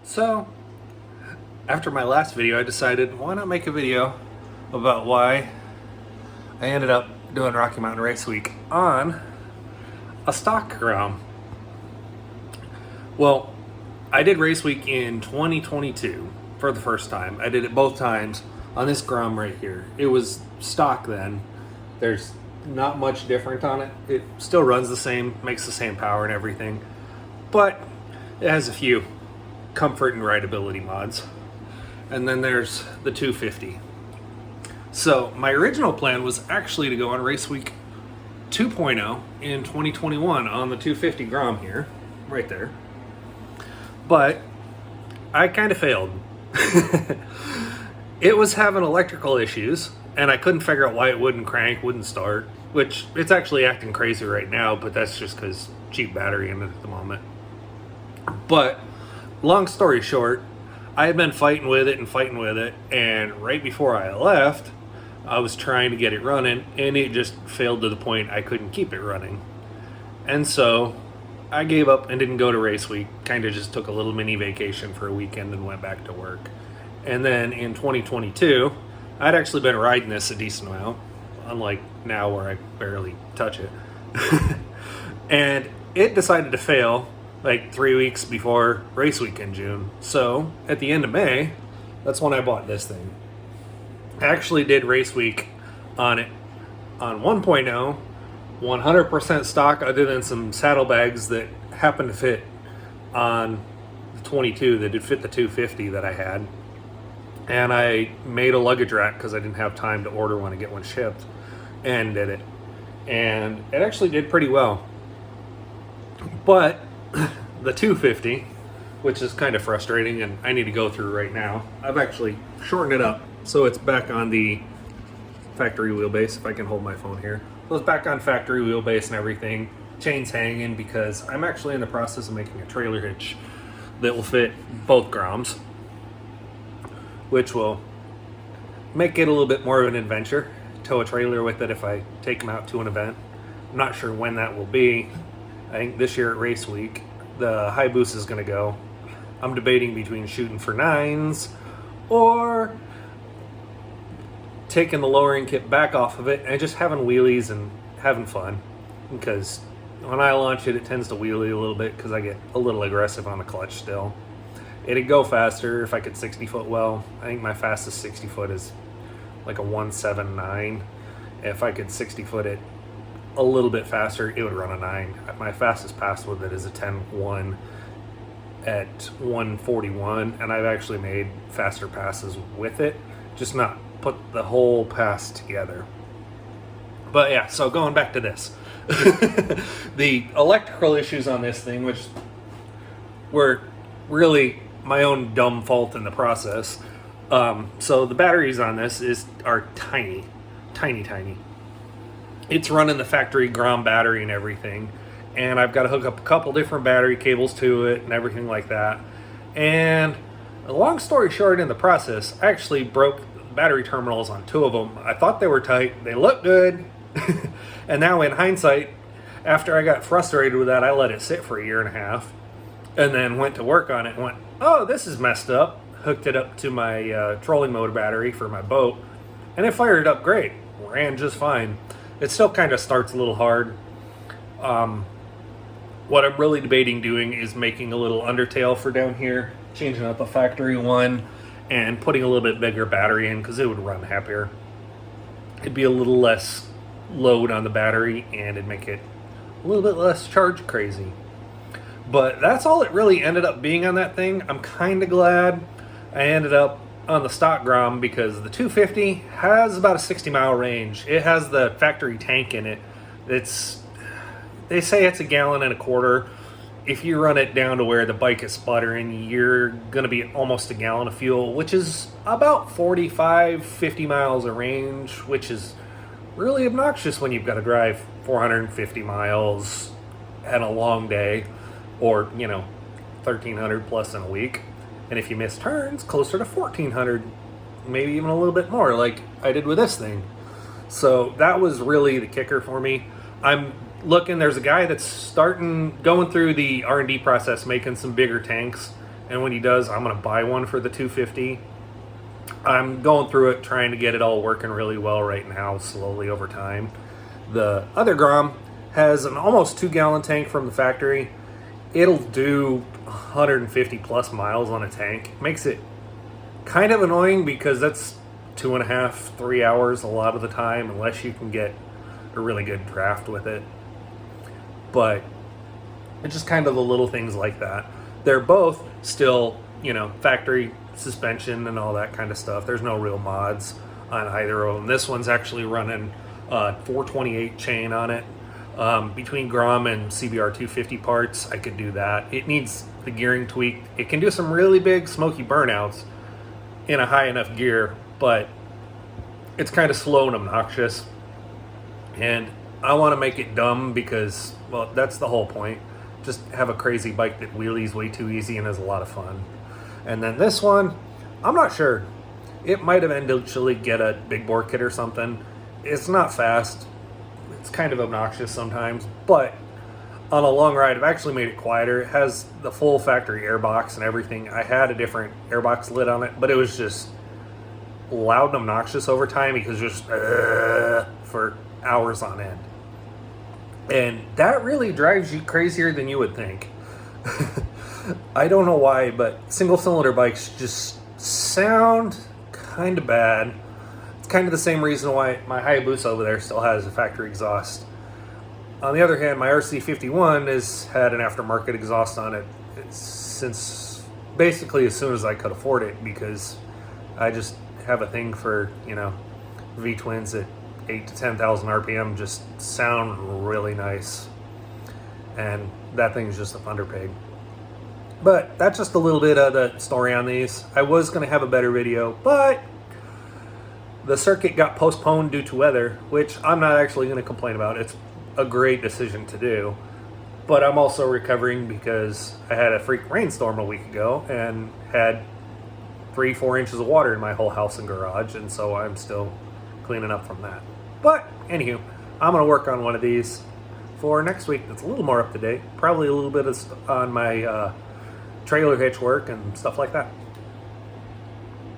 So, after my last video, I decided why not make a video about why I ended up doing Rocky Mountain Race Week on a stock Grom. Well, I did Race Week in 2022 for the first time. I did it both times on this Grom right here. It was stock then. There's not much different on it. It still runs the same, makes the same power and everything, but it has a few comfort and rideability mods. And then there's the 250. So my original plan was actually to go on Race Week 2.0 in 2021 on the 250 Grom here, right there. But I kind of failed. It was having electrical issues, and I couldn't figure out why it wouldn't crank, wouldn't start, which it's actually acting crazy right now, but that's just because cheap battery in it at the moment. But long story short, I had been fighting with it, and right before I left, I was trying to get it running, and it just failed to the point I couldn't keep it running. And so I gave up and didn't go to Race Week, kind of just took a little mini vacation for a weekend and went back to work. And then in 2022, I'd actually been riding this a decent amount, unlike now where I barely touch it. And it decided to fail like 3 weeks before Race Week in June. So at the end of May, that's when I bought this thing. I actually did Race Week on it on 1.0, 100% stock, other than some saddlebags that happened to fit on the 22 that did fit the 250 that I had. And I made a luggage rack because I didn't have time to order one and get one shipped, and did it. And it actually did pretty well. But the 250, which is kind of frustrating and I need to go through right now, I've actually shortened it up so it's back on the factory wheelbase, if I can hold my phone here. So it's back on factory wheelbase and everything. Chains hanging because I'm actually in the process of making a trailer hitch that will fit both Groms, which will make it a little bit more of an adventure. Tow a trailer with it if I take them out to an event. I'm not sure when that will be. I think this year at Race Week, the high boost is going to go. I'm debating between shooting for 9s or taking the lowering kit back off of it and just having wheelies and having fun. Because when I launch it, it tends to wheelie a little bit because I get a little aggressive on the clutch still. It'd go faster if I could 60 foot well. I think my fastest 60 foot is like a 179. If I could 60 foot it a little bit faster, it would run a 9. My fastest pass with it is a 10.1 at 141, and I've actually made faster passes with it, just not put the whole pass together. But yeah, so going back to this. The electrical issues on this thing, which were really my own dumb fault in the process. So the batteries on this are tiny. It's running the factory Grom battery and everything, and I've got to hook up a couple different battery cables to it and everything like that. And a long story short, in the process, I actually broke the battery terminals on 2 of them. I thought they were tight, they looked good. And now in hindsight, after I got frustrated with that, I let it sit for 1.5 years and then went to work on it and went, oh, this is messed up. Hooked it up to my trolling motor battery for my boat, and it fired up great. Ran just fine. It still kind of starts a little hard. What I'm really debating doing is making a little undertail for down here, changing out the factory one, and putting a little bit bigger battery in because it would run happier. It'd be a little less load on the battery, and it'd make it a little bit less charge crazy. But that's all it really ended up being on that thing. I'm kind of glad I ended up on the stock Grom because the 250 has about a 60-mile range. It has the factory tank in it. They say it's 1.25 gallons. If you run it down to where the bike is sputtering, you're going to be almost 1 gallon of fuel, which is about 45-50 miles of range, which is really obnoxious when you've got to drive 450 miles and a long day, or 1,300 plus in a week. And if you miss turns, closer to 1,400, maybe even a little bit more, like I did with this thing. So that was really the kicker for me. I'm looking, there's a guy that's going through the R&D process, making some bigger tanks and when he does, I'm going to buy one for the 250. I'm going through it, trying to get it all working really well right now, slowly over time. The other Grom has an almost 2-gallon tank from the factory. It'll do 150 plus miles on a tank. Makes it kind of annoying because that's 2.5, 3 hours a lot of the time, unless you can get a really good draft with it. But it's just kind of the little things like that. They're both still, factory suspension and all that kind of stuff. There's no real mods on either of them. This one's actually running 428 chain on it. Between Grom and CBR 250 parts, I could do that. It needs the gearing tweak. It can do some really big smoky burnouts in a high enough gear, but it's kind of slow and obnoxious. And I want to make it dumb because, well, that's the whole point. Just have a crazy bike that wheelies way too easy and is a lot of fun. And then this one, I'm not sure. It might eventually get a big bore kit or something. It's not fast. It's kind of obnoxious sometimes, but on a long ride, I've actually made it quieter. It has the full factory airbox and everything. I had a different airbox lid on it, but it was just loud and obnoxious over time because just for hours on end. And that really drives you crazier than you would think. I don't know why, but single cylinder bikes just sound kind of bad. It's kind of the same reason why my Hayabusa over there still has a factory exhaust. On the other hand, my RC51 has had an aftermarket exhaust on it since basically as soon as I could afford it, because I just have a thing for, V-twins at 8 to 10,000 RPM just sound really nice. And that thing's just a thunder pig. But that's just a little bit of the story on these. I was going to have a better video, but the circuit got postponed due to weather, which I'm not actually going to complain about. It's a great decision to do. But I'm also recovering because I had a freak rainstorm a week ago and had 3-4 inches of water in my whole house and garage, and so I'm still cleaning up from that. But anywho, I'm going to work on one of these for next week that's a little more up to date. Probably a little bit on my trailer hitch work and stuff like that.